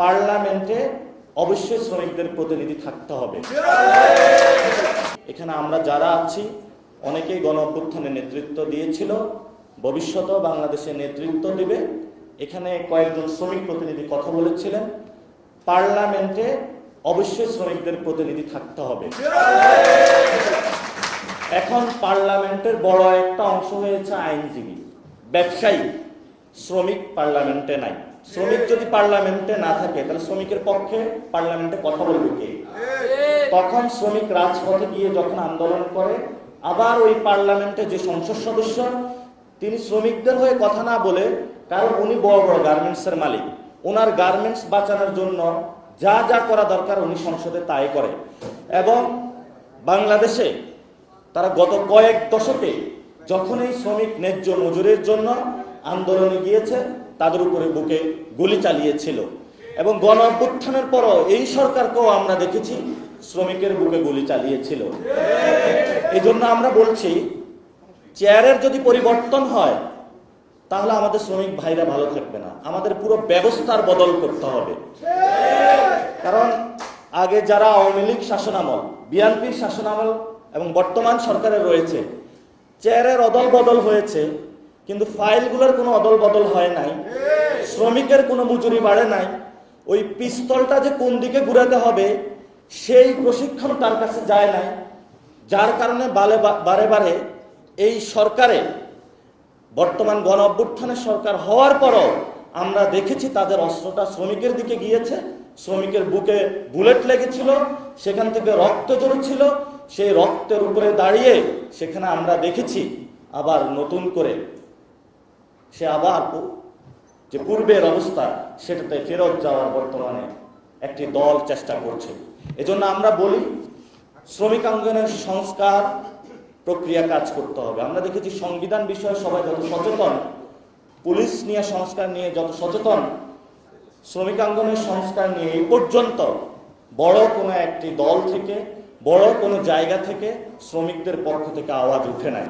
পার্লামেন্টে অবশ্যই শ্রমিকদের প্রতিনিধি থাকতে হবে। এখানে আমরা যারা আছি অনেকেই গণ অভ্যুত্থানে নেতৃত্ব দিয়েছিল, ভবিষ্যতেও বাংলাদেশে নেতৃত্ব দিবে। এখানে কয়েকজন শ্রমিক প্রতিনিধি কথা বলেছিলেন, পার্লামেন্টে অবশ্যই শ্রমিকদের প্রতিনিধি থাকতে হবে। এখন পার্লামেন্টের বড় একটা অংশ হয়েছে আইনজীবী, ব্যবসায়ী, শ্রমিক পার্লামেন্টে নাই। শ্রমিক যদি পার্লামেন্টে না থাকে তাহলে শ্রমিকের পক্ষে পার্লামেন্টে কথা বলবে কে? তখন শ্রমিক রাজপথে গিয়ে যখন আন্দোলন করে, আবার ওই পার্লামেন্টে যে সংসদ সদস্য তিনি শ্রমিকদের হয়ে কথা না বলে, কারণ উনি বড় বড় গার্মেন্টসের মালিক, ওনার গার্মেন্টস বাঁচানোর জন্য যা যা করা দরকার উনি সংসদে তাই করে। এবং বাংলাদেশে তারা গত কয়েক দশকে যখন এই শ্রমিক ন্যায্য মজুরির জন্য আন্দোলনে গিয়েছে তাদের উপরে বুকে গুলি চালিয়েছিল। এবং গণ অভ্যুত্থানের পরও এই সরকারকেও আমরা দেখেছি শ্রমিকের বুকে গুলি চালিয়েছিল। এই জন্য আমরা বলছি, চেয়ারের যদি পরিবর্তন হয় তাহলে আমাদের শ্রমিক ভাইরা ভালো থাকবে না, আমাদের পুরো ব্যবস্থার বদল করতে হবে। কারণ আগে যারা আওয়ামী লীগ শাসনামল, বিএনপির শাসনামল এবং বর্তমান সরকারের রয়েছে, চেয়ারের অদল বদল হয়েছে কিন্তু ফাইলগুলোর কোনো অদল বদল হয় নাই, শ্রমিকের কোনো মজুরি বাড়ে নাই। ওই পিস্তলটা যে কোন দিকে ঘুরাতে হবে সেই প্রশিক্ষণ তার কাছে যায় নাই, যার কারণে বারে বারে এই সরকারে, বর্তমান গণ অভ্যুত্থানের সরকার হওয়ার পরও আমরা দেখেছি তাদের অস্ত্রটা শ্রমিকের দিকে গিয়েছে, শ্রমিকের বুকে বুলেট লেগেছিল, সেখান থেকে রক্ত ঝরেছিল। সেই রক্তের উপরে দাঁড়িয়ে সেখানে আমরা দেখেছি আবার নতুন করে সে আবার যে পূর্বের অবস্থা সেটাতে ফেরত যাওয়ার বর্তমানে একটি দল চেষ্টা করছে। এজন্য আমরা বলি, শ্রমিক আন্দোলনের সংস্কার প্রক্রিয়া কাজ করতে হবে। আমরা দেখেছি সংবিধান বিষয়ে সবাই যত সচেতন, পুলিশ নিয়ে সংস্কার নিয়ে যত সচেতন, শ্রমিক আন্দোলনের সংস্কার নিয়ে এই পর্যন্ত বড় কোনো একটি দল থেকে, বড় কোনো জায়গা থেকে শ্রমিকদের পক্ষ থেকে আওয়াজ উঠে নাই।